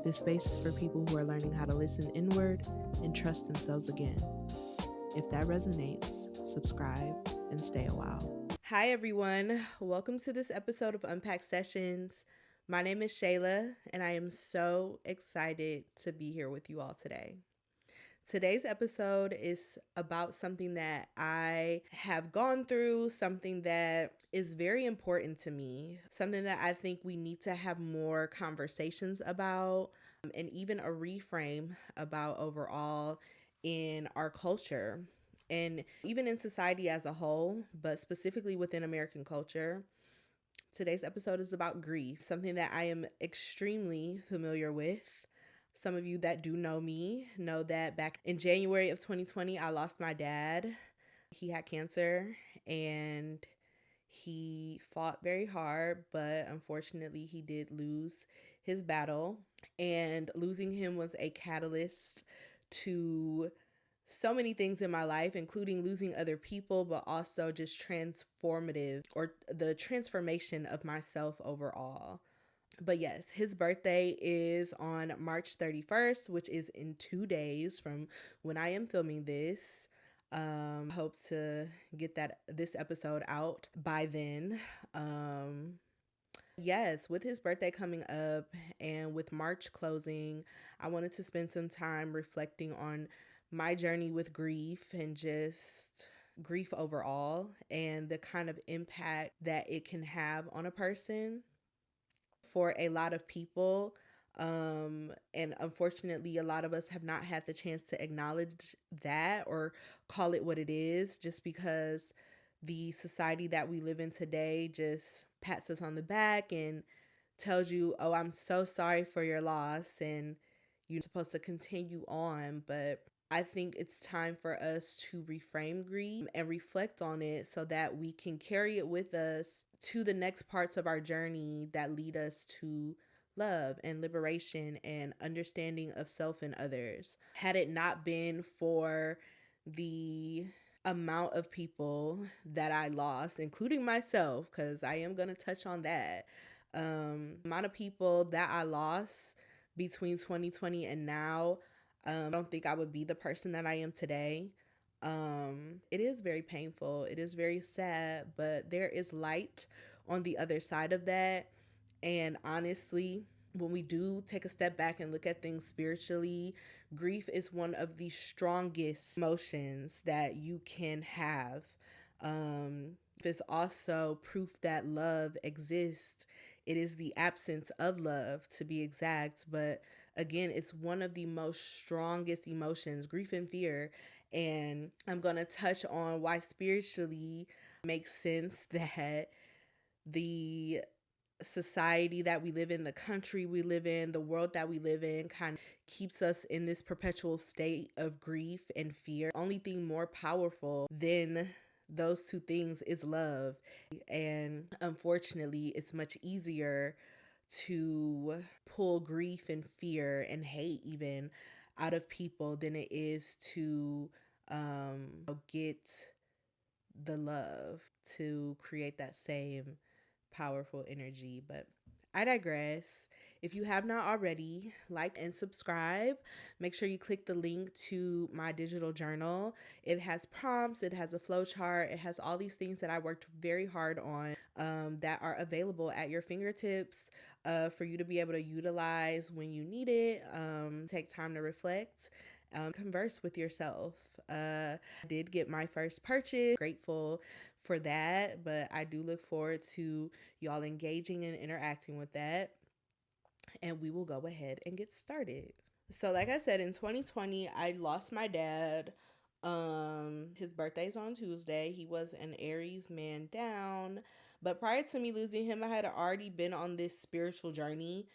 This space is for people who are learning how to listen inward and trust themselves again. If that resonates, subscribe and stay a while. Hi, everyone. Welcome to this episode of Unpacked Sessions. My name is Shayla, and I am so excited to be here with you all today. Today's episode is about something that I have gone through, something that is very important to me, something that I think we need to have more conversations about, and even a reframe about overall in our culture and even in society as a whole, but specifically within American culture. Today's episode is about grief, something that I am extremely familiar with. Some of you that do know me know that back in January of 2020, I lost my dad. He had cancer and he fought very hard, but unfortunately, he did lose his battle. And losing him was a catalyst to so many things in my life, including losing other people, but also just transformative or the transformation of myself overall. But yes, his birthday is on March 31st, which is in 2 days from when I am filming this. Hope to get this episode out by then. Yes, with his birthday coming up and with March closing, I wanted to spend some time reflecting on my journey with grief and just grief overall and the kind of impact that it can have on a person. For a lot of people, and unfortunately, a lot of us have not had the chance to acknowledge that or call it what it is, just because the society that we live in today just pats us on the back and tells you, oh, I'm so sorry for your loss, and you're supposed to continue on. But I think it's time for us to reframe grief and reflect on it so that we can carry it with us to the next parts of our journey that lead us to love and liberation and understanding of self and others. Had it not been for the amount of people that I lost, including myself, because I am going to touch on that, amount of people that I lost between 2020 and now, I don't think I would be the person that I am today. It is very painful. It is very sad, but there is light on the other side of that. And honestly, when we do take a step back and look at things spiritually, grief is one of the strongest emotions that you can have. It's also proof that love exists. It is the absence of love, to be exact, but again, it's one of the most strongest emotions, grief and fear. And I'm going to touch on why spiritually makes sense that the society that we live in, the country we live in, the world that we live in kind of keeps us in this perpetual state of grief and fear. Only thing more powerful than those two things is love. And unfortunately, it's much easier to pull grief and fear and hate even out of people than it is to get the love to create that same powerful energy. But I digress. If you have not already, like and subscribe. Make sure you click the link to my digital journal. It has prompts, it has a flow chart, it has all these things that I worked very hard on that are available at your fingertips for you to be able to utilize when you need it. Take time to reflect. Converse with yourself. I did get my first purchase. Grateful for that, but I do look forward to y'all engaging and interacting with that. And we will go ahead and get started. So, like I said, in 2020, I lost my dad. His birthday's on Tuesday. He was an Aries man down. But prior to me losing him, I had already been on this spiritual journey.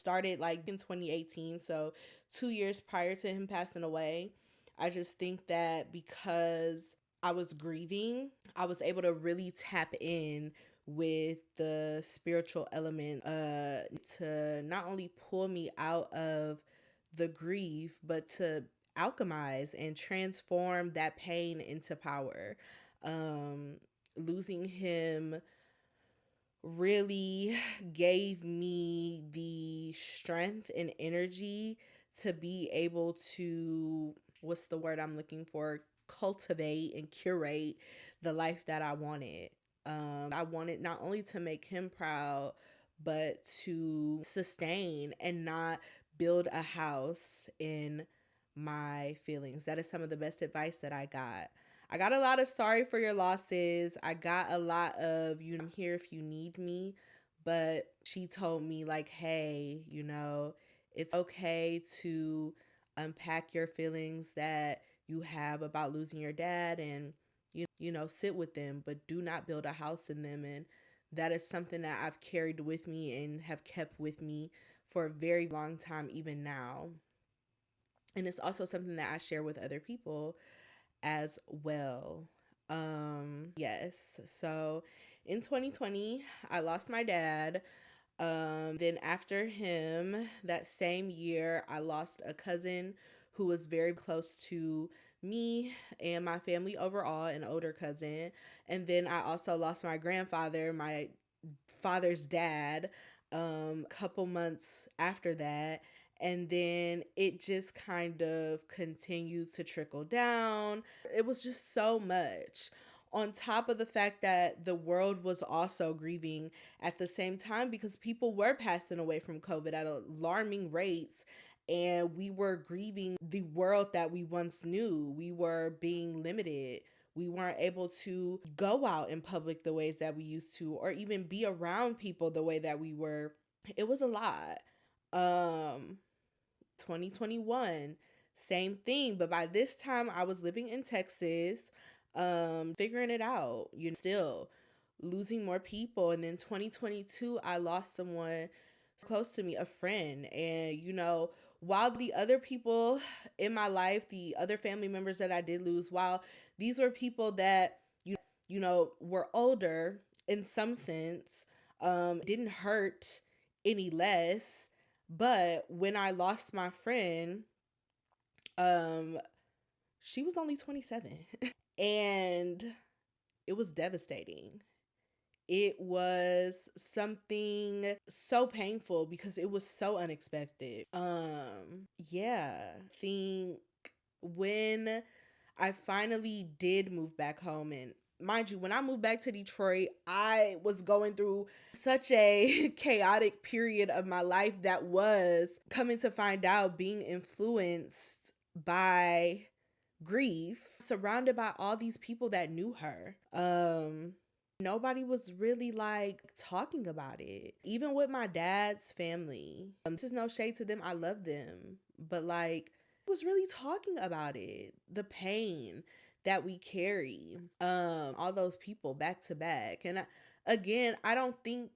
Started like in 2018, so 2 years prior to him passing away. I just think that because I was grieving, I was able to really tap in with the spiritual element to not only pull me out of the grief, but to alchemize and transform that pain into power. Losing him really gave me the strength and energy to be able to, what's the word I'm looking for, cultivate and curate the life that I wanted. I wanted not only to make him proud, but to sustain and not build a house in my feelings. That is some of the best advice that I got. I got a lot of sorry for your losses. I got a lot of, I'm here if you need me. But she told me, like, hey, it's okay to unpack your feelings that you have about losing your dad and, sit with them, but do not build a house in them. And that is something that I've carried with me and have kept with me for a very long time, even now. And it's also something that I share with other people as well. Yes. So in 2020, I lost my dad. Then after him, that same year, I lost a cousin who was very close to me and my family overall, an older cousin. And then I also lost my grandfather, my father's dad, a couple months after that. And then it just kind of continued to trickle down. It was just so much. On top of the fact that the world was also grieving at the same time because people were passing away from COVID at alarming rates. And we were grieving the world that we once knew. We were being limited. We weren't able to go out in public the ways that we used to, or even be around people the way that we were. It was a lot. 2021, same thing. But by this time, I was living in Texas, figuring it out, still losing more people. And then 2022, I lost someone close to me, a friend. And, while the other people in my life, the other family members that I did lose, while these were people that, were older in some sense, didn't hurt any less. But when I lost my friend, she was only 27 and it was devastating. It was something so painful because it was so unexpected. Yeah, I think when I finally did move back home, and mind you, when I moved back to Detroit, I was going through such a chaotic period of my life that was coming to find out being influenced by grief, surrounded by all these people that knew her. Nobody was really like talking about it. Even with my dad's family. This is no shade to them. I love them. But like, was really talking about it. The pain that we carry. All those people back to back. And I don't think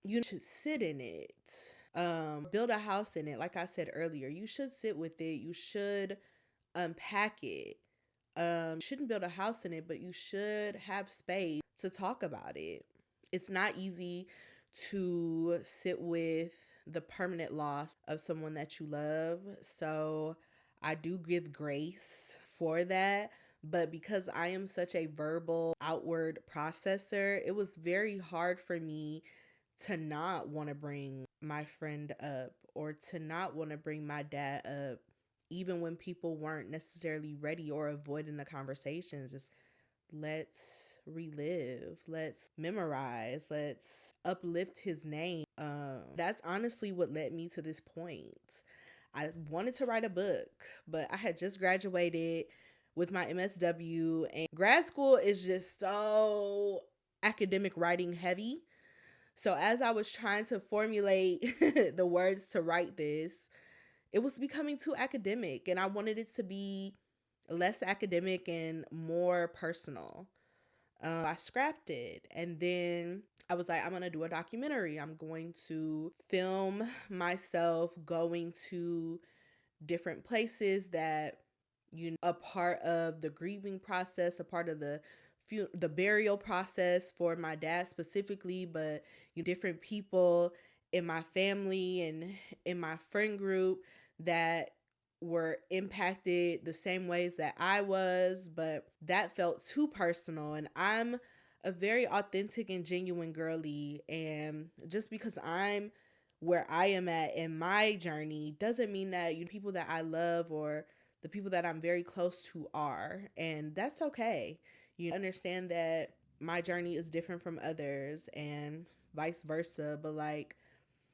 you should sit in it. Build a house in it. Like I said earlier, you should sit with it. You should unpack it. You shouldn't build a house in it, but you should have space to talk about it. It's not easy to sit with the permanent loss of someone that you love. So I do give grace for that. But because I am such a verbal outward processor, it was very hard for me to not want to bring my friend up or to not want to bring my dad up, even when people weren't necessarily ready or avoiding the conversations. Just let's relive, let's memorize, let's uplift his name. That's honestly what led me to this point. I wanted to write a book, but I had just graduated with my MSW, and grad school is just so academic writing heavy. So as I was trying to formulate the words to write this, it was becoming too academic, and I wanted it to be less academic and more personal. I scrapped it, and then I was like, I'm going to do a documentary. I'm going to film myself going to different places that, a part of the grieving process, a part of the burial process for my dad specifically, but different people in my family and in my friend group that were impacted the same ways that I was, but that felt too personal. And I'm a very authentic and genuine girly. And just because I'm where I am at in my journey doesn't mean that people that I love or the people that I'm very close to are. And that's okay. You understand that my journey is different from others and vice versa. But like,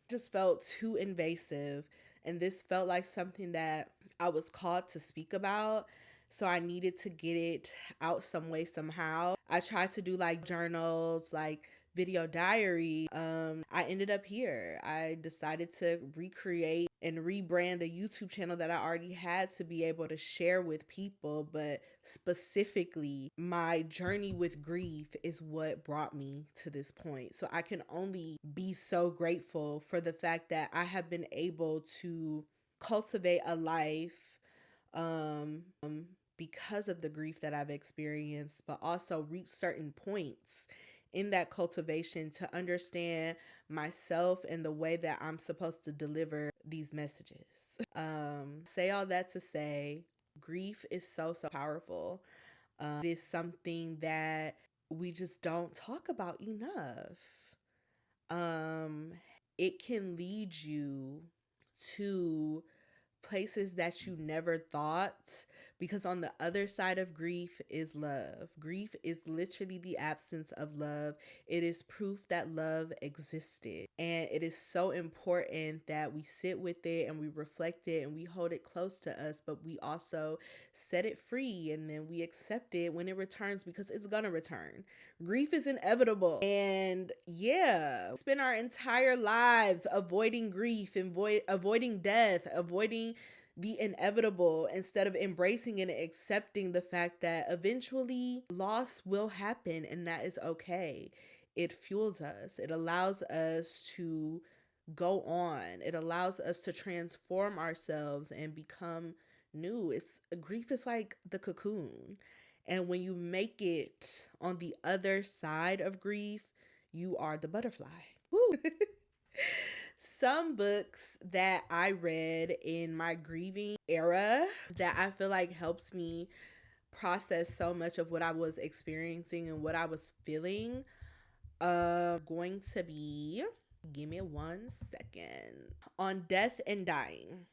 just felt too invasive. And this felt like something that I was called to speak about. So I needed to get it out some way, somehow. I tried to do like journals, like video diary. I ended up here. I decided to recreate and rebrand a YouTube channel that I already had to be able to share with people. But specifically, my journey with grief is what brought me to this point. So I can only be so grateful for the fact that I have been able to cultivate a life um, because of the grief that I've experienced, but also reach certain points in that cultivation to understand myself and the way that I'm supposed to deliver these messages. Say all that to say, grief is so, so powerful. It is something that we just don't talk about enough. It can lead you to places that you never thought, because on the other side of grief is love. Grief is literally the absence of love. It is proof that love existed, and it is so important that we sit with it and we reflect it and we hold it close to us, but we also set it free and then we accept it when it returns, because it's gonna return. Grief is inevitable, and yeah, spend our entire lives avoiding grief, avoiding death, avoiding the inevitable, instead of embracing and accepting the fact that eventually loss will happen, and that is okay. It fuels us. It allows us to go on. It allows us to transform ourselves and become new. Grief is like the cocoon. And when you make it on the other side of grief, you are the butterfly. Woo! Some books that I read in my grieving era that I feel like helps me process so much of what I was experiencing and what I was feeling, going to be, give me 1 second, On Death and Dying.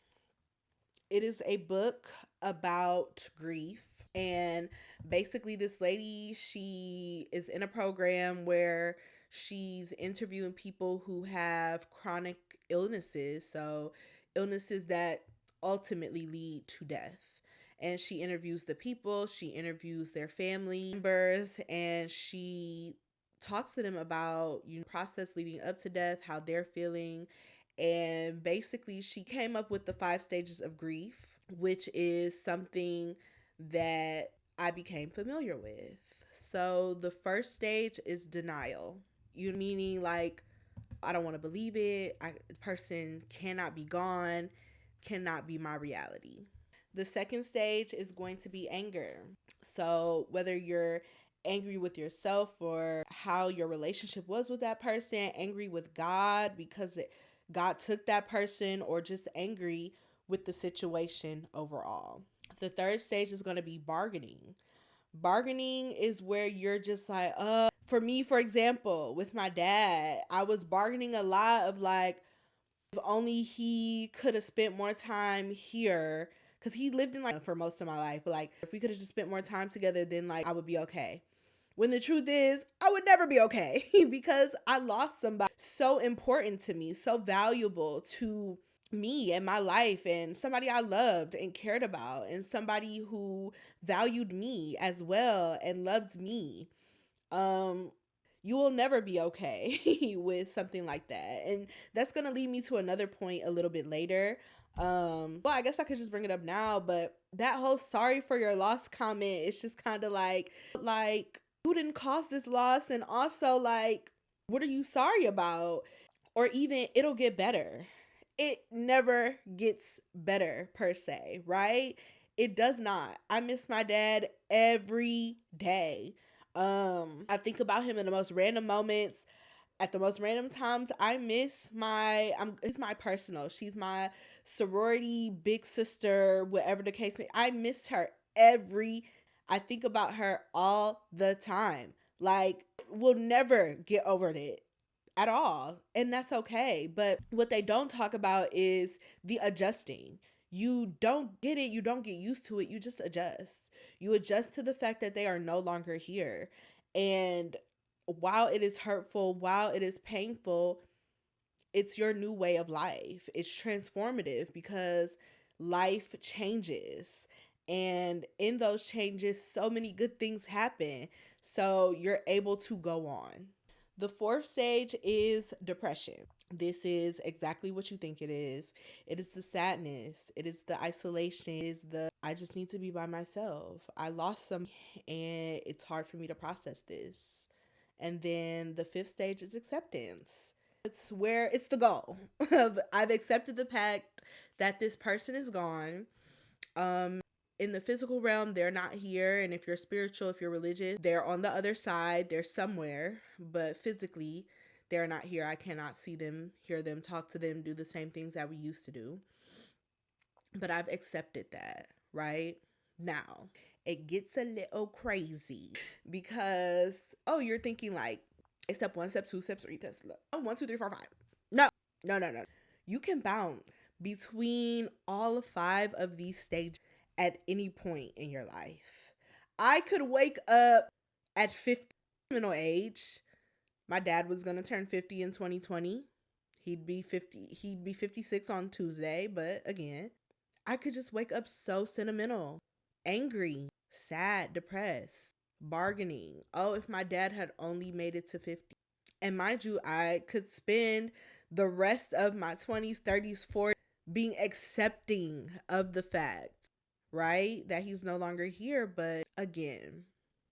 It is a book about grief. And basically, this lady, she is in a program where she's interviewing people who have chronic illnesses. So, illnesses that ultimately lead to death. And she interviews the people, she interviews their family members, and she talks to them about process leading up to death, how they're feeling. And basically, she came up with the 5 stages of grief, which is something that I became familiar with. So the first stage is denial. Meaning like, I don't want to believe it. The person cannot be gone, cannot be my reality. The second stage is going to be anger. So whether you're angry with yourself or how your relationship was with that person, angry with God because God took that person, or just angry with the situation overall. The third stage is going to be bargaining. Bargaining is where you're just like, for me, for example, with my dad, I was bargaining a lot of like, if only he could have spent more time here, because he lived in like for most of my life, but like if we could have just spent more time together, then like I would be okay. When the truth is, I would never be okay because I lost somebody so important to me, so valuable to me and my life, and somebody I loved and cared about, and somebody who valued me as well and loves me. You will never be okay with something like that. And that's going to lead me to another point a little bit later. Well, I guess I could just bring it up now, but that whole sorry for your loss comment, it's just kind of like, you didn't cause this loss, and also like, what are you sorry about? Or even, it'll get better. It never gets better per se, right? It does not. I miss my dad every day. I think about him in the most random moments, at the most random times. I miss it's my personal. She's my sorority big sister, whatever the case may. I miss her I think about her all the time. Like, we'll never get over it at all. And that's okay. But what they don't talk about is the adjusting. You don't get it, you don't get used to it, you just adjust. You adjust to the fact that they are no longer here. And while it is hurtful, while it is painful, it's your new way of life. It's transformative because life changes. And in those changes, so many good things happen. So you're able to go on. The fourth stage is depression. This is exactly what you think it is. It is the sadness, it is the isolation, it is the I just need to be by myself. I lost some and it's hard for me to process this. And then the fifth stage is acceptance. It's where it's the goal of I've accepted the fact that this person is gone. In the physical realm, they're not here. And if you're spiritual, if you're religious, they're on the other side, they're somewhere. But physically, they're not here. I cannot see them, hear them, talk to them, do the same things that we used to do. But I've accepted that, right? Now, it gets a little crazy because, oh, you're thinking like, step one, step two, step three, test 1, 2, 3, 4, 5. No, no, no, no. You can bounce between all 5 of these stages at any point in your life. I could wake up at 50 middle age. My dad was gonna turn 50 in 2020. He'd be 56 on Tuesday, but again, I could just wake up so sentimental, angry, sad, depressed, bargaining. Oh, if my dad had only made it to 50. And mind you, I could spend the rest of my 20s, 30s, 40s being accepting of the fact, right, that he's no longer here. But again,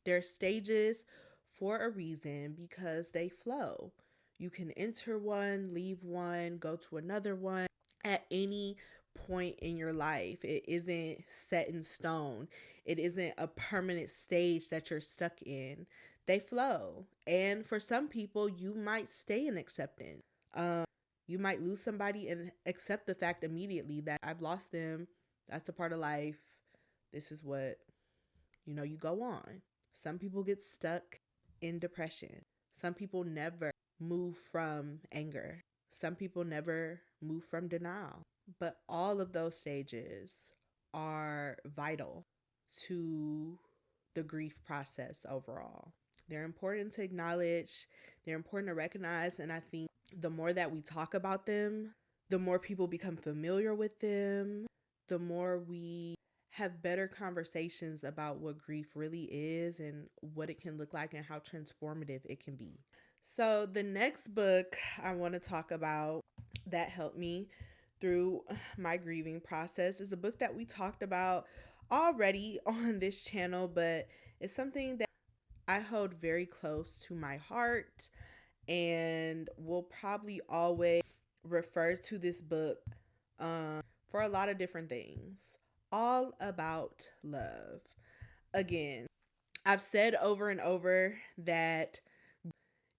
there are stages for a reason because they flow. You can enter one, leave one, go to another one at any point in your life. It isn't set in stone. It isn't a permanent stage that you're stuck in. They flow. And for some people, you might stay in acceptance. You might lose somebody and accept the fact immediately that I've lost them. That's a part of life. This is what, you go on. Some people get stuck in depression. Some people never move from anger. Some people never move from denial. But all of those stages are vital to the grief process overall. They're important to acknowledge, they're important to recognize, and I think the more that we talk about them, the more people become familiar with them, the more we have better conversations about what grief really is and what it can look like and how transformative it can be. So, the next book I want to talk about that helped me through my grieving process is a book that we talked about already on this channel, but it's something that I hold very close to my heart and will probably always refer to this book for a lot of different things. All about love. Again, I've said over and over that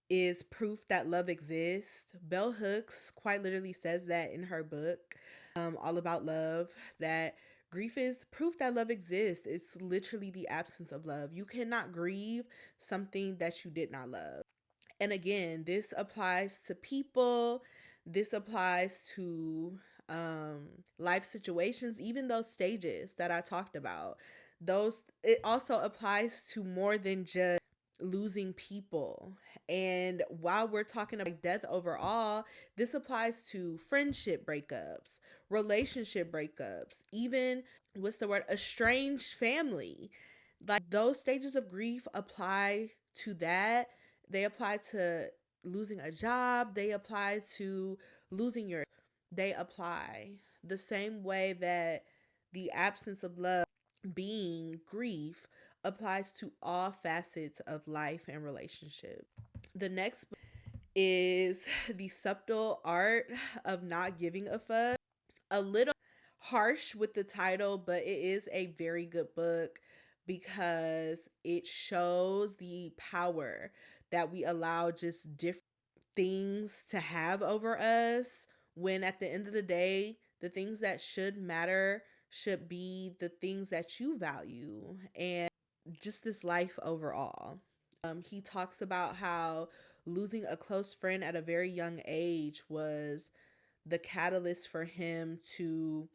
is proof that love exists. Bell Hooks quite literally says that in her book, All About Love, that grief is proof that love exists. It's literally the absence of love. You cannot grieve something that you did not love. And again, this applies to people, this applies to life situations, even those stages that I talked about. It also applies to more than just losing people. And while we're talking about death overall, this applies to friendship breakups, relationship breakups, even estranged family. Like those stages of grief apply to that. They apply to losing a job, they apply to losing they apply the same way that the absence of love being grief applies to all facets of life and relationship. The next is The Subtle Art of Not Giving a Fuck. A little harsh with the title, but it is a very good book because it shows the power that we allow just different things to have over us, when at the end of the day, the things that should matter should be the things that you value and just this life overall. He talks about how losing a close friend at a very young age was the catalyst for him to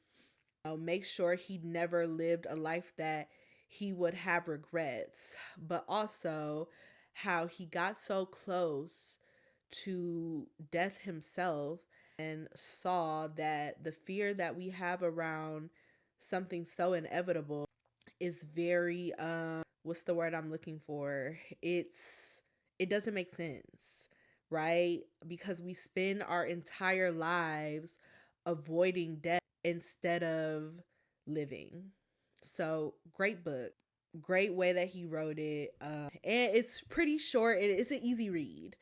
make sure he never lived a life that he would have regrets, but also how he got so close to death himself and saw that the fear that we have around something so inevitable is very what's the word I'm looking for? It doesn't make sense, right? Because we spend our entire lives avoiding death instead of living. So, great book. Great way that he wrote it. And it's pretty short and it's an easy read.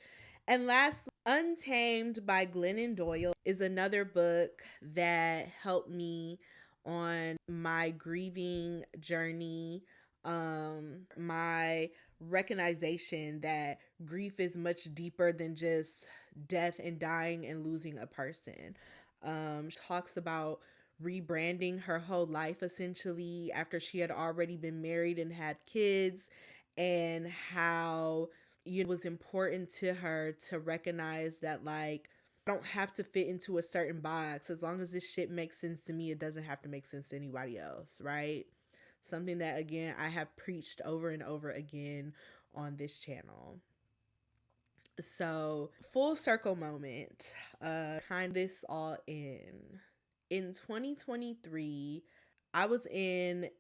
And last, Untamed by Glennon Doyle is another book that helped me on my grieving journey, my recognition that grief is much deeper than just death and dying and losing a person. She talks about rebranding her whole life essentially after she had already been married and had kids, and how it was important to her to recognize that, like, I don't have to fit into a certain box. As long as this shit makes sense to me, it doesn't have to make sense to anybody else, right? Something that, again, I have preached over and over again on this channel. So, full circle moment, kind of this all in. In 2023, I was in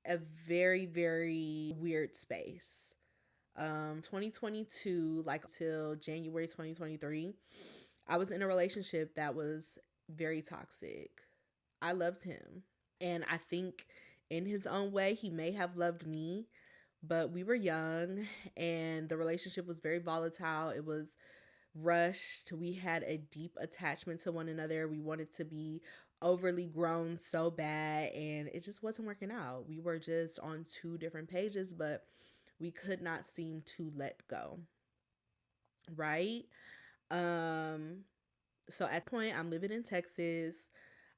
a very, very weird space. 2022, like till January 2023, I was in a relationship that was very toxic. I loved him. And I think in his own way, he may have loved me, but we were young and the relationship was very volatile. It was rushed. We had a deep attachment to one another. We wanted to be overly grown so bad, and it just wasn't working out. We were just on two different pages, but we could not seem to let go. Right? So at the point, I'm living in Texas.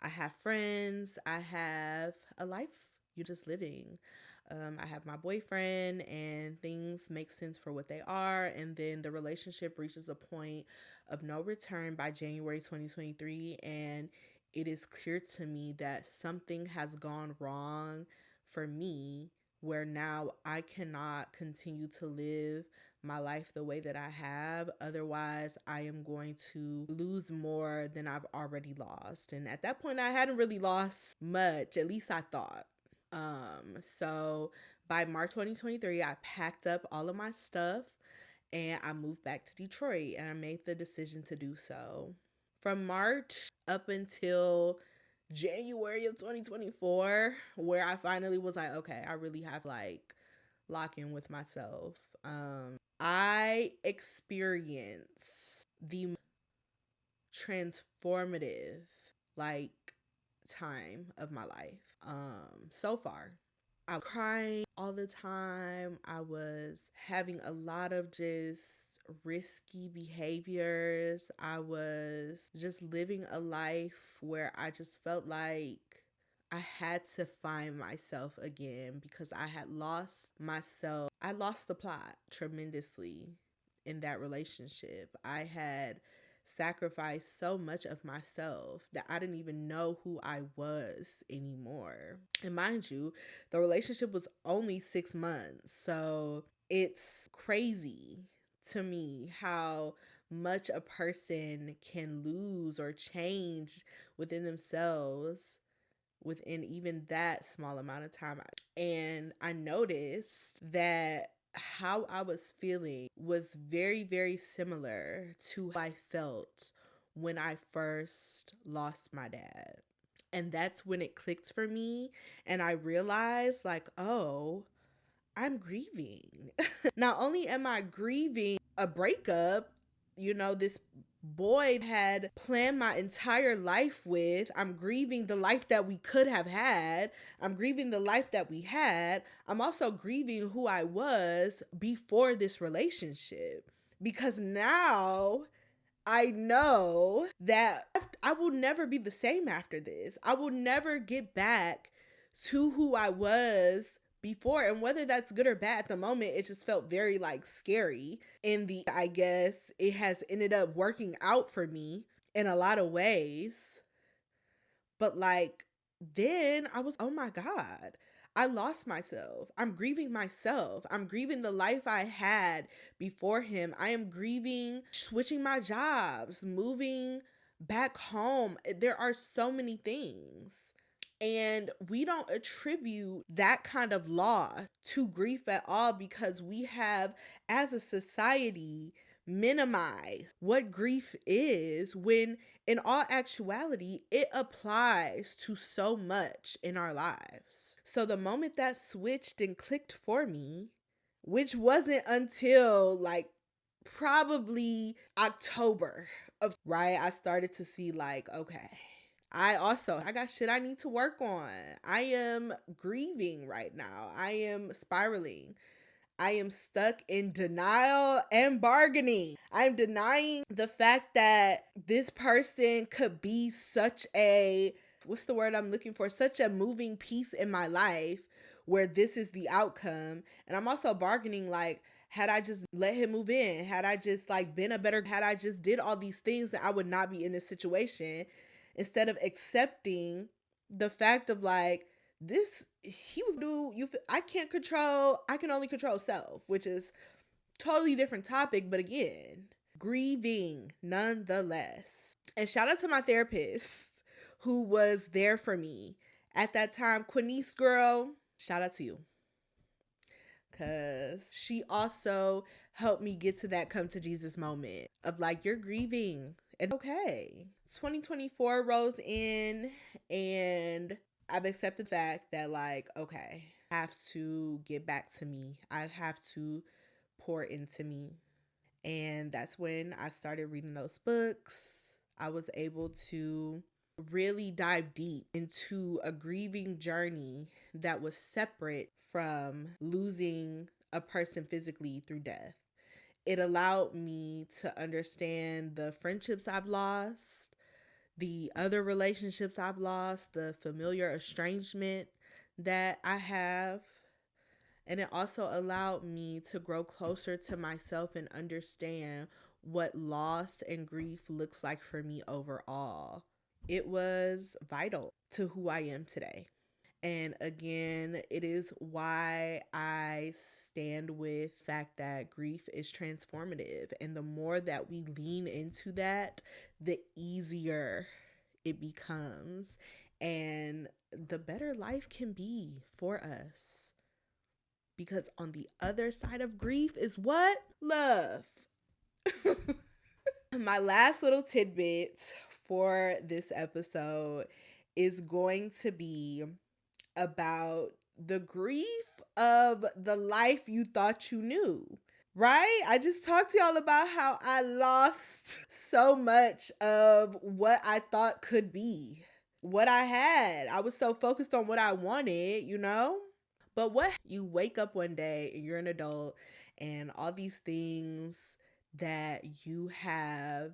I have friends. I have a life. You're just living. I have my boyfriend, and things make sense for what they are. And then the relationship reaches a point of no return by January 2023. And it is clear to me that something has gone wrong for me, where now I cannot continue to live my life the way that I have. Otherwise, I am going to lose more than I've already lost. And at that point, I hadn't really lost much, at least I thought. So by March 2023, I packed up all of my stuff and I moved back to Detroit, and I made the decision to do so. From March up until January of 2024, where I finally was like, okay, I really have like lock in with myself. I experienced the transformative like time of my life so far. I was crying all the time. I was having a lot of just risky behaviors. I was just living a life where I just felt like I had to find myself again because I had lost myself. I lost the plot tremendously in that relationship. I had sacrificed so much of myself that I didn't even know who I was anymore. And mind you, the relationship was only 6 months. So it's crazy to me how much a person can lose or change within themselves within even that small amount of time. And I noticed that how I was feeling was very, very similar to how I felt when I first lost my dad. And that's when it clicked for me. And I realized, like, oh, I'm grieving. Not only am I grieving a breakup, this boy had planned my entire life with. I'm grieving the life that we could have had. I'm grieving the life that we had. I'm also grieving who I was before this relationship, because now I know that I will never be the same after this. I will never get back to who I was before. And whether that's good or bad at the moment, it just felt very like scary. I guess it has ended up working out for me in a lot of ways. But like, then I was, oh my God, I lost myself. I'm grieving myself. I'm grieving the life I had before him. I am grieving switching my jobs, moving back home. There are so many things. And we don't attribute that kind of loss to grief at all, because we have, as a society, minimized what grief is, when in all actuality, it applies to so much in our lives. So the moment that switched and clicked for me, which wasn't until like probably October of, right, I started to see like, okay, I got shit I need to work on. I am grieving right now. I am spiraling. I am stuck in denial and bargaining. I'm denying the fact that this person could be such a, what's the word I'm looking for? Such a moving piece in my life where this is the outcome. And I'm also bargaining like, had I just let him move in, had I just like had I just did all these things, that I would not be in this situation, instead of accepting the fact of like, this, he was dude, I can only control self, which is totally different topic, but again, grieving nonetheless. And shout out to my therapist who was there for me at that time. Quinice, girl, shout out to you, because she also helped me get to that come to Jesus moment of like, you're grieving and okay. 2024 rolls in, and I've accepted the fact that like, okay, I have to get back to me. I have to pour into me. And that's when I started reading those books. I was able to really dive deep into a grieving journey that was separate from losing a person physically through death. It allowed me to understand the friendships I've lost, the other relationships I've lost, the familiar estrangement that I have. And it also allowed me to grow closer to myself and understand what loss and grief looks like for me overall. It was vital to who I am today. And again, it is why I stand with the fact that grief is transformative. And the more that we lean into that, the easier it becomes. And the better life can be for us. Because on the other side of grief is what? Love. My last little tidbit for this episode is going to be about the grief of the life you thought you knew, right? I just talked to y'all about how I lost so much of what I thought could be, what I had. I was so focused on what I wanted, you know? But what you wake up one day and you're an adult, and all these things that you have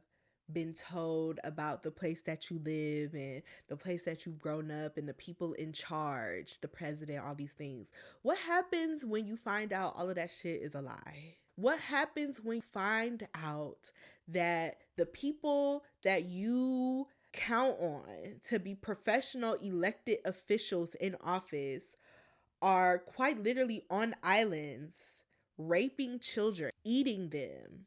been told about the place that you live and the place that you've grown up and the people in charge, the president, all these things. What happens when you find out all of that shit is a lie? What happens when you find out that the people that you count on to be professional elected officials in office are quite literally on islands, raping children, eating them,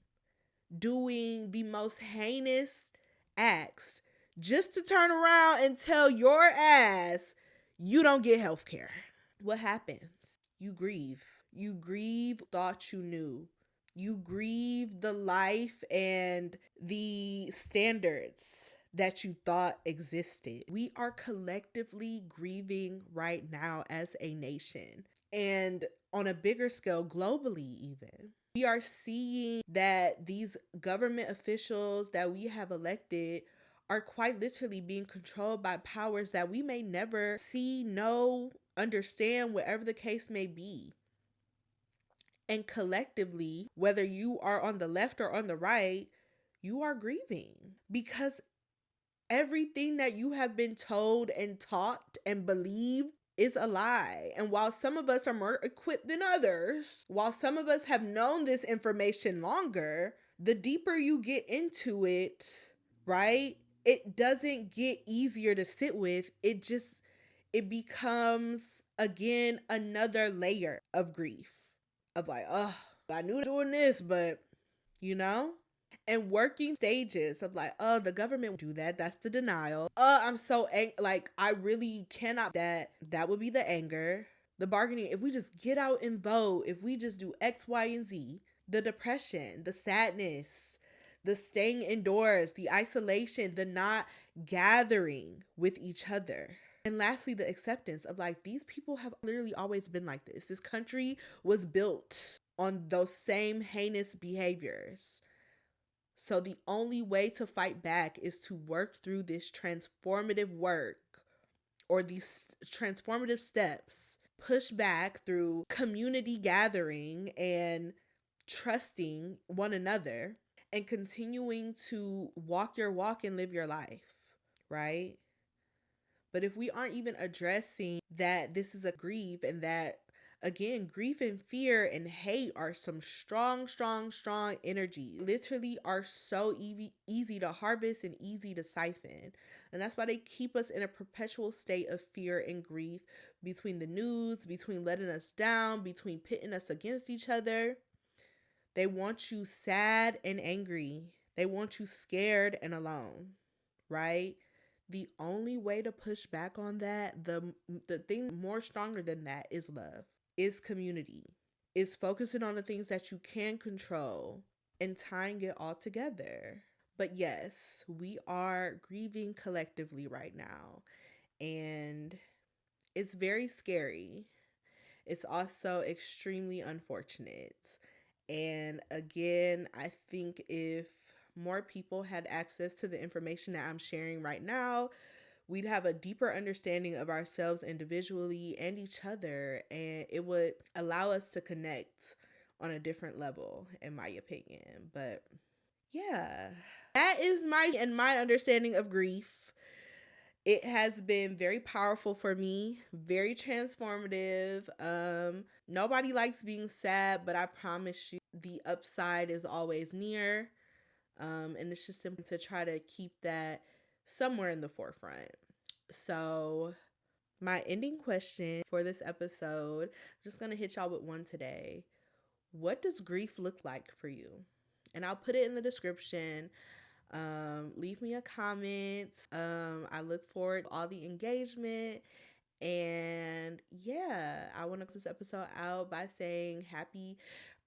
doing the most heinous acts, just to turn around and tell your ass you don't get health care? What happens? You grieve. You grieve thought you knew. You grieve the life and the standards that you thought existed. We are collectively grieving right now as a nation, and on a bigger scale, globally even. We are seeing that these government officials that we have elected are quite literally being controlled by powers that we may never see, know, understand, whatever the case may be. And collectively, whether you are on the left or on the right, you are grieving, because everything that you have been told and taught and believed is a lie. And while some of us are more equipped than others, while some of us have known this information longer, the deeper you get into it, right? It doesn't get easier to sit with. It becomes again another layer of grief of like, oh, I knew doing this, but you know? And working stages of like, oh, the government do that. That's the denial. I'm so like, I really cannot. That would be the anger, the bargaining. If we just get out and vote, if we just do X, Y, and Z, the depression, the sadness, the staying indoors, the isolation, the not gathering with each other. And lastly, the acceptance of like, these people have literally always been like this. This country was built on those same heinous behaviors. So the only way to fight back is to work through this transformative work or these transformative steps, push back through community gathering and trusting one another and continuing to walk your walk and live your life, right? But if we aren't even addressing that this is a grief, and that again, grief and fear and hate are some strong, strong, strong energy. Literally are so easy to harvest and easy to siphon. And that's why they keep us in a perpetual state of fear and grief between the news, between letting us down, between pitting us against each other. They want you sad and angry. They want you scared and alone, right? The only way to push back on that, the thing more stronger than that is love, is community, is focusing on the things that you can control and tying it all together. But yes, we are grieving collectively right now, and it's very scary. It's also extremely unfortunate. And again, I think if more people had access to the information that I'm sharing right now, we'd have a deeper understanding of ourselves individually and each other, and it would allow us to connect on a different level, in my opinion. But yeah, that is my understanding of grief. It has been very powerful for me, very transformative. Nobody likes being sad, but I promise you the upside is always near. And it's just simple to try to keep that somewhere in the forefront. So, my ending question for this episode, I'm just going to hit y'all with one today. What does grief look like for you? And I'll put it in the description. Leave me a comment. I look forward to all the engagement. And yeah, I want to close this episode out by saying happy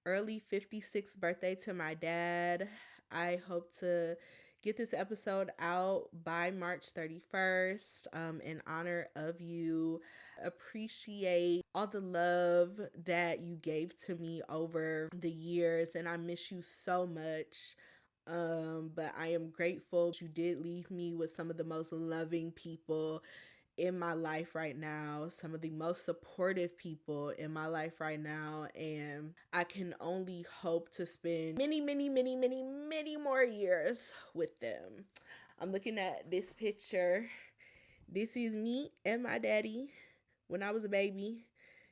early 56th birthday to my dad. I hope to get this episode out by March 31st in honor of you. Appreciate all the love that you gave to me over the years, and I miss you so much. But I am grateful you did leave me with some of the most loving people in my life right now, some of the most supportive people in my life right now, and I can only hope to spend many, many, many, many, many more years with them. I'm looking at this picture. This is me and my daddy when I was a baby.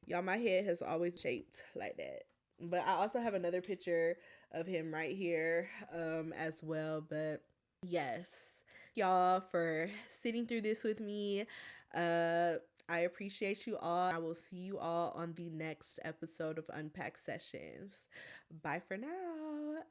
Y'all, my head has always shaped like that. But I also have another picture of him right here as well. But yes, y'all, for sitting through this with me. I appreciate you all. I will see you all on the next episode of Unpacked Sessions. Bye for now.